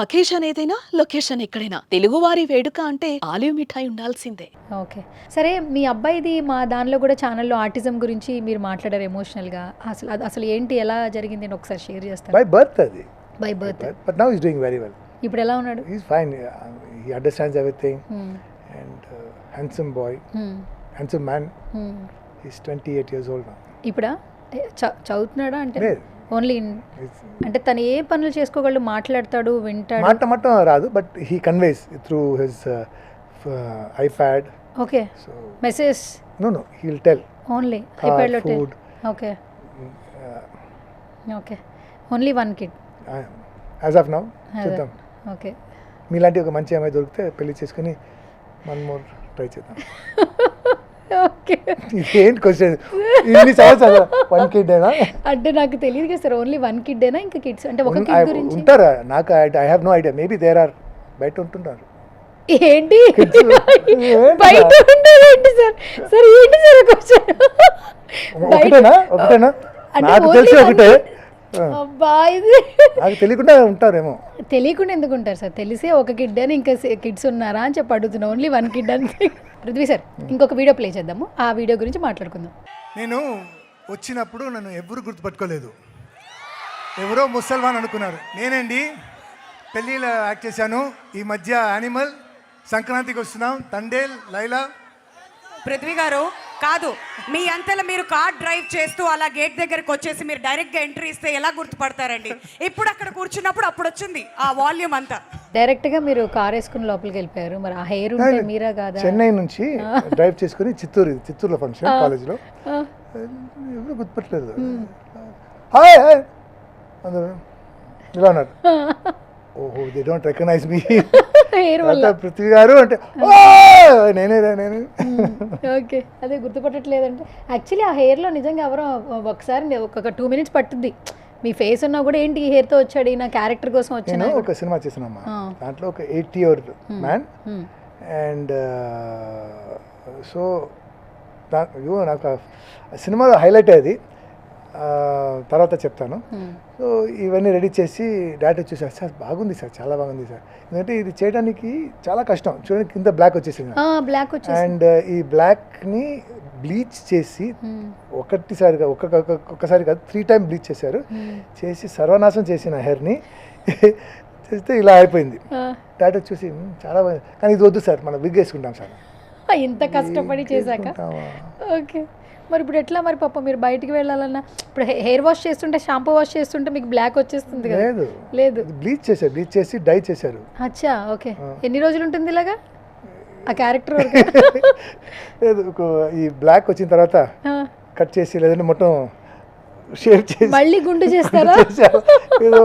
Occasion ఏదైనా location ఎక్కడైనా తెలుగువారి వేడుక అంటే ఆలివ్ మిఠాయి ఉండాల్సిందే. ఓకే. సరే మీ అబ్బాయిది మా దానిలో గూడా ఛానెల్‌లో ఆటిజం గురించి మీరు మాట్లాడారు ఎమోషనల్‌గా. అసలు ఏంటి? ఎలా జరిగింది అని ఒకసారి షేర్ చేస్తారా? By birth, Adi. By birth. But now he's doing very well. ఇప్పుడు ఎలా ఉన్నాడు? He's fine. He understands everything. హ్మ్. And handsome boy, హ్మ్. handsome man. హ్మ్. He's 28 years old now. ఇప్పుడా? చదువుతున్నాడా అంటే? లేదు. ఓన్లీ He's అంటే తను ఏ పనులు చేసుకోగలడు? మాట్లాడతాడు, వింటాడు. మాట రాదు, but he conveys through his iPad. Okay. So message no, he'll tell. Only Car, ఐప్యాడ్‌లో food. Okay. Uh, okay. Only one kid. as of now, చూద్దాం. ఓకే. మీలాంటి ఒక మంచి అమ్మాయి దొరికితే పెళ్లి చేసుకుని వన్ మోర్ ట్రై చేద్దాం. ఓకే. ఏంటి క్వశ్చన్? ఇన్ని సంవత్సరాలు వన్ కిడ్ అయినా అంటే నాకు తెలియదు కదా సార్, ఓన్లీ వన్ కిడ్డేనా ఇంకా కిడ్స్ అంటే ఒక కిడ్ గురించి ఉంటారా? నాకు I have no idea. Maybe there are, బయట ఉంటుంటారు. ఏంటి ఏంటి బయట ఉండేది సార్? సార్ ఏంటి సార్ క్వశ్చన్? ఒకటేనా అంటే నాకు only తెలిసి one ఒకటే. అబ్బా ఇది నాకు తెలియకుండా ఉంటారేమో. తెలియకుండా ఎందుకు ఉంటారు సార్? తెలిసే ఒక కిడ్ అని ఇంకా కిడ్స్ ఉన్నారా అని చెప్పి అడుగుతున్నా. ఓన్లీ వన్ కిడ్ అని. పృథ్వీ సార్ ఇంకొక వీడియో ప్లే చేద్దాము, ఆ వీడియో గురించి మాట్లాడుకుందాం. నేను వచ్చినప్పుడు నన్ను ఎవ్వరు గుర్తుపట్టుకోలేదు, ఎవరో ముసల్మాన్ అనుకున్నారు. నేనండి పెళ్ళిలో యాక్ట్ చేశాను. ఈ మధ్య యానిమల్, సంక్రాంతికి వస్తున్నాం, తండేల్, లైలా. పృథ్వీ గారు కాదు, మీ అంతలో మీరు కార్ డ్రైవ్ చేస్తూ అలా గేట్ దగ్గరకు వచ్చేసి మీరు డైరెక్ట్గా ఎంట్రీ ఇస్తే ఎలా గుర్తుపడతారండి? ఇప్పుడు అక్కడ కూర్చున్నప్పుడు అప్పుడు వచ్చింది ఆ వాల్యూమ్ అంతా. డైరెక్ట్ గా మీరు కార్ వేసుకుని లోపలికి వెళ్ళిపోయారు. మరి ఆ హెయిర్ ఉంటే మీరా కాదా? చెన్నై నుంచి డ్రైవ్ చేసుకుని చిత్తూరులో ఫంక్షన్ కాలేజ్లో ఎవరు గుర్తుపట్టలేదు. హాయ్ హాయ్ అందరూ ఇలా అన్నారు. ఓహో, they don't recognize me. Hair వల్ల. పృథ్వీ గారు అంటే నేను ఓకే, అదే గుర్తుపట్టట్లేదంటే యాక్చువల్లీ ఆ హెయిర్లో నిజంగా ఎవరో ఒకసారి ఒక 2 minutes పట్టుద్ది. మీ ఫేస్ ఉన్నా కూడా ఏంటి ఈ హెయిర్తో వచ్చాడు ఈయన క్యారెక్టర్ కోసం నేను వచ్చాను. ఒక సినిమా చేసినమ్మా. దాంట్లో ఒక 80-year మ్యాన్ అండ్ సో నాకు ఆ సినిమాలో హైలైట్ అయ్యేది, తర్వాత చెప్తాను. సో ఇవన్నీ రెడీ చేసి డైరెక్టర్ చూసారు. సార్ బాగుంది సార్, చాలా బాగుంది సార్. ఎందుకంటే ఇది చేయడానికి చాలా కష్టం. చూడండి కింద బ్లాక్ వచ్చేసింది. బ్లాక్ వచ్చేసి అండ్ ఈ బ్లాక్ని బ్లీచ్ చేసి ఒక్కసారి కాదు 3 times బ్లీచ్ చేశారు. చేసి సర్వనాశం చేసిన హెయిర్ని చేస్తే ఇలా అయిపోయింది. డైరెక్టర్ చూసి చాలా బాగుంది, కానీ ఇది వద్దు సార్, మనం విగ్ వేసుకుంటాం సార్. ఇంత కష్టపడి చేశాక ఓకే. మరి ఇప్పుడు ఎట్లా? మరి పాప మీరు బయటికి వెళ్ళాలన్నా ఇప్పుడు హెయిర్ వాష్ చేస్తుంటే, షాంపూ వాష్ చేస్తుంటే మీకు బ్లాక్ వచ్చేస్తుంది కదా? లేదు, బ్లీచ్ చేసి డై చేశారు. అచ్చా, ఓకే. ఎన్ని రోజులు ఉంటుంది ఇలాగా ఆ క్యారెక్టర్? లేదు, ఈ బ్లాక్ వచ్చిన తర్వాత కట్ చేసి లేదంటే మొత్తం షేప్ చేసి మళ్ళీ గుండు చేస్తారా? ఏదో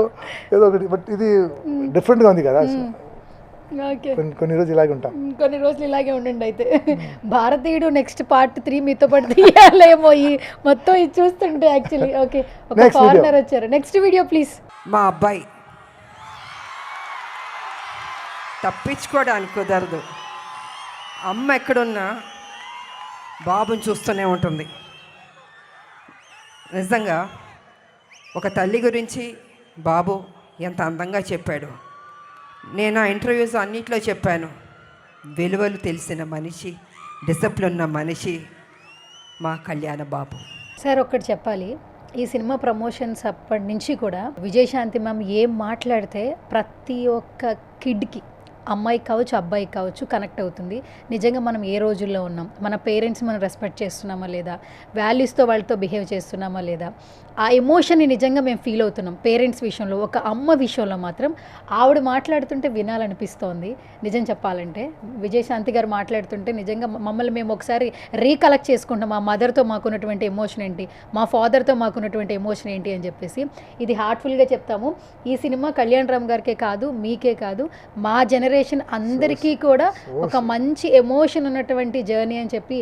ఒకటి. బట్ ఇది డిఫరెంట్గా ఉంది కదా. ఓకే, కొన్ని రోజులు ఇలాగే ఉంటాం. కొన్ని రోజులు ఇలాగే ఉండండి. అయితే భారతీయుడు నెక్స్ట్ part 3 మీతో పాటు తీయాలేమో ఈ మొత్తం ఇది చూస్తుంటే యాక్చువల్లీ. ఓకే, ఒక ఫారినర్ వచ్చారు. Next video please. మా అబ్బాయి తప్పించుకోవడానికి కుదరదు. అమ్మ ఎక్కడున్నా బాబుని చూస్తూనే ఉంటుంది. నిజంగా ఒక తల్లి గురించి బాబు ఎంత అందంగా చెప్పాడు. నేను ఆ ఇంటర్వ్యూస్ అన్నిట్లో చెప్పాను, విలువలు తెలిసిన మనిషి, డిసిప్లిన్ ఉన్న మనిషి మా కళ్యాణ బాబు. సార్ ఒక్కటి చెప్పాలి, ఈ సినిమా ప్రమోషన్స్ అప్పటి నుంచి కూడా విజయశాంతి మ్యామ్ ఏం మాట్లాడితే ప్రతి ఒక్క కిడ్కి, అమ్మాయి కావచ్చు అబ్బాయి కావచ్చు, కనెక్ట్ అవుతుంది. నిజంగా మనం ఏ రోజుల్లో ఉన్నాం, మన పేరెంట్స్ మనం రెస్పెక్ట్ చేస్తున్నామా లేదా, వాల్యూస్తో వాళ్ళతో బిహేవ్ చేస్తున్నామా లేదా, ఆ ఎమోషన్ని నిజంగా మేము ఫీల్ అవుతున్నాం. పేరెంట్స్ విషయంలో, ఒక అమ్మ విషయంలో మాత్రం ఆవిడ మాట్లాడుతుంటే వినాలనిపిస్తోంది. నిజం చెప్పాలంటే విజయశాంతి గారు మాట్లాడుతుంటే నిజంగా మమ్మల్ని మేము ఒకసారి రీకలెక్ట్ చేసుకుంటాం. మా మదర్తో మాకున్నటువంటి ఎమోషన్ ఏంటి, మా ఫాదర్తో మాకున్నటువంటి ఎమోషన్ ఏంటి అని చెప్పేసి. ఇది హార్ట్ఫుల్గా చెప్తాము. ఈ సినిమా కళ్యాణ్ రామ్ గారికే కాదు, మీకే కాదు, మా జనరేషన్ అందరికీ కూడా ఒక మంచి ఎమోషన్ ఉన్నటువంటి జర్నీ అని చెప్పి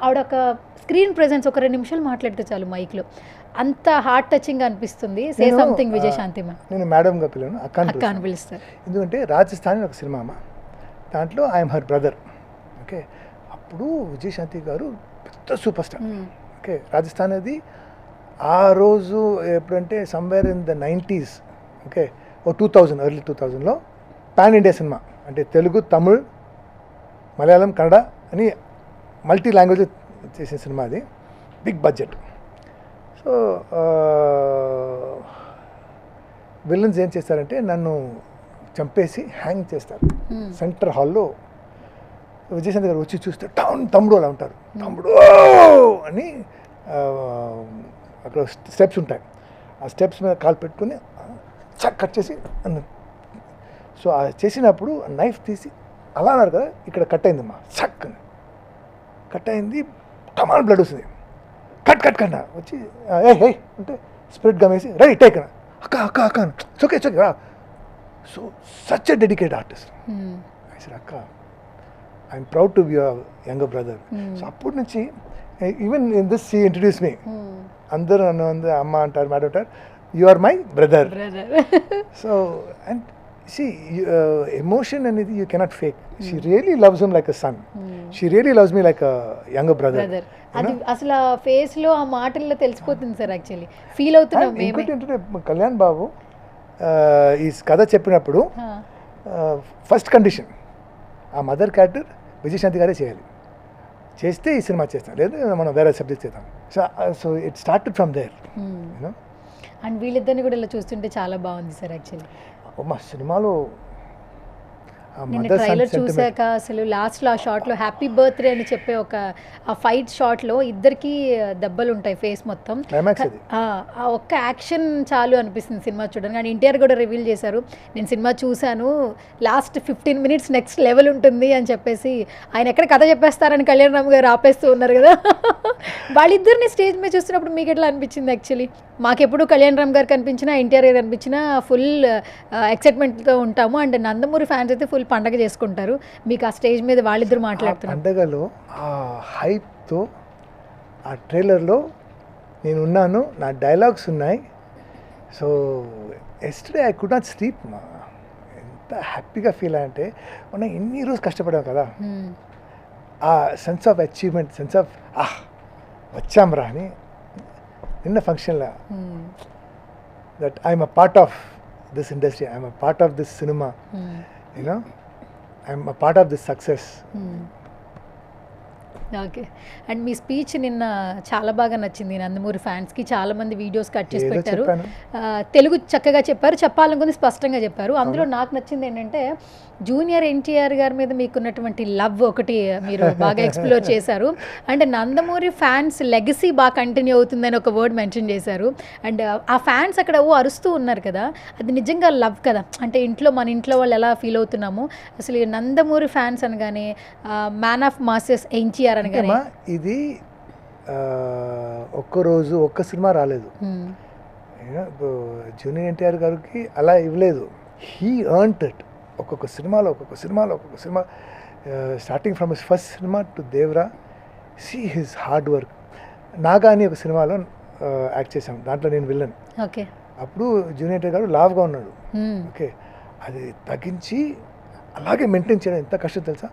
ఆవిడొక స్క్రీన్ ప్రెజెన్స్ ఒక 2 నిమిషాలు మాట్లాడితే చాలు మైక్లో, అంత హార్ట్ టచింగ్ అనిపిస్తుంది. Say something Vijayashanti ma'am. నేను మేడంగా పిలను, అక్క అని పిలుస్తారు. ఎందుకంటే రాజస్థాన్ ఒక సినిమా అమ్మ, దాంట్లో ఐఎమ్ హర్ బ్రదర్. ఓకే, అప్పుడు విజయశాంతి గారు పెద్ద సూపర్ స్టార్. ఓకే, రాజస్థాన్ అది ఆ రోజు ఎప్పుడంటే somewhere in the 90s. Okay, 2000 early 2000లో పాన్ ఇండియా సినిమా, అంటే తెలుగు, తమిళ్, మలయాళం, కన్నడ అని మల్టీ లాంగ్వేజ్ చేసిన సినిమా అది. Big budget. సో విలన్స్ ఏం చేస్తారంటే నన్ను చంపేసి హ్యాంగ్ చేస్తారు సెంటర్ హాల్లో. విజయశాంతి గారు వచ్చి చూస్తే తమ్ముడు అలా ఉంటారు. తమ్ముడు అని అక్కడ స్టెప్స్ ఉంటాయి, ఆ స్టెప్స్ మీద కాలు పెట్టుకుని చక్ కట్ చేసి సో చేసినప్పుడు నైఫ్ తీసి అలా అన్నారు కదా, ఇక్కడ కట్ అయిందమ్మా, చక్ అని కట్ అయింది. టమాల్ బ్లడ్ వస్తుంది. కట్ కట్ కన్నా వచ్చి ఏ అంటే స్పిరిట్ గమేసి రెడీ టేక్ అక్క అక్క అక్క చొకే చొకే. So such a dedicate artist. అక్క I'm proud to be your younger brother. So అప్పటి నుంచి even in this she introduce me. అందరూ నన్ను అమ్మ అంటారు, మేడం అంటారు, you are my brother. So and see emotion అనేది you cannot fake. She really loves him like a son. She really loves me like a younger brother. అది అసలు ఆ face లో ఆ మాటల్లో తెలిసిపోతుంది సార్. యాక్చువల్లీ ఫీల్ అవుతున్నాం మేమే. ఇంకోటి ఏంటంటే కళ్యాణ్ బాబు ఈ కథ చెప్పినప్పుడు ఫస్ట్ కండిషన్ ఆ మదర్ క్యారెక్టర్ విజయశాంతి గారే చేయాలి. చేస్తే ఈ సినిమా చేస్తాం, లేదా మనం వేరే సబ్జెక్ట్ చేద్దాం. So it started from there. And వీళ్ళిద్దరిని కూడా ఇలా చూస్తుంటే చాలా బాగుంది సార్. యాక్చువల్లీ మా సినిమాలో నేను ట్రైలర్ చూసాక అసలు లాస్ట్లో ఆ షాట్లో హ్యాపీ బర్త్డే అని చెప్పే ఒక ఆ ఫైట్ షాట్లో ఇద్దరికి దెబ్బలు ఉంటాయి ఫేస్ మొత్తం. ఆ ఒక్క యాక్షన్ చాలు అనిపిస్తుంది సినిమా చూడడానికి. అండ్ ఎన్టీఆర్ కూడా రివీల్ చేశారు, నేను సినిమా చూశాను, లాస్ట్ 15 minutes నెక్స్ట్ లెవెల్ ఉంటుంది అని చెప్పేసి. ఆయన ఎక్కడ కథ చెప్పేస్తారని కళ్యాణ్ రామ్ గారు ఆపేస్తూ ఉన్నారు కదా. వాళ్ళిద్దరిని స్టేజ్ మీద చూస్తున్నప్పుడు మీకు ఎట్లా అనిపించింది? యాక్చువల్లీ మాకెప్పుడు కళ్యాణ్ రామ్ గారు కనిపించినా, ఎన్టీఆర్ గారు కనిపించినా ఫుల్ ఎక్సైట్మెంట్తో ఉంటాము. అండ్ నందమూరి ఫ్యాన్స్ అయితే ఫుల్ పండగ చేసుకుంటారు. మీకు ఆ స్టేజ్ మీద వాళ్ళిద్దరు మాట్లాడుతున్నారు. పండగలో ఆ హైప్తో ఆ ట్రైలర్లో నేను ఉన్నాను, నా డైలాగ్స్ ఉన్నాయి. So yesterday I could not sleep. ఎంత హ్యాపీగా ఫీల్ అయ్యంటే మనం ఎన్ని రోజు కష్టపడాం కదా, ఆ sense of achievement, sense of వచ్చాం రా అని. నిన్న ఫంక్షన్లో that I'm a part of this industry, I'm a part of this cinema, you know I'm a part of this success. Okay. And me speech నిన్న చాలా బాగా నచ్చింది నందమూరి ఫ్యాన్స్కి. చాలామంది వీడియోస్ కట్ చేసి పెట్టారు. తెలుగు చక్కగా చెప్పారు, చెప్పాలనుకుంది స్పష్టంగా చెప్పారు. అందులో నాకు నచ్చింది ఏంటంటే జూనియర్ ఎన్టీఆర్ గారి మీద మీకున్నటువంటి లవ్ ఒకటి మీరు బాగా ఎక్స్ప్లోర్ చేశారు. అండ్ నందమూరి ఫ్యాన్స్ లెగసీ బాగా కంటిన్యూ అవుతుందని ఒక వర్డ్ మెన్షన్ చేశారు. అండ్ ఆ ఫ్యాన్స్ అక్కడ అరుస్తూ ఉన్నారు కదా, అది నిజంగా లవ్ కదా. అంటే మన ఇంట్లో వాళ్ళు ఎలా ఫీల్ అవుతున్నాము అసలు. నందమూరి ఫ్యాన్స్ అనగానే మ్యాన్ ఆఫ్ మాసెస్ ఎన్టీఆర్ అనగానే ఇది ఒక్కరోజు ఒక్క సినిమా రాలేదు. జూనియర్ ఎన్టీఆర్ గారికి అలా ఇవ్వలేదు. He earned it. ఒక్కొక్క cinema starting from his first cinema to Devara. See his hard work. Naga అని ఒక సినిమాలో యాక్ట్ చేశాం, దాంట్లో నేను విల్లన్. ఓకే. అప్పుడు జూనియర్ ఎన్టీఆర్ గారు లావ్గా ఉన్నాడు. ఓకే, అది తగ్గించి అలాగే మెయింటైన్ చేయడం ఎంత కష్టం తెలుసా.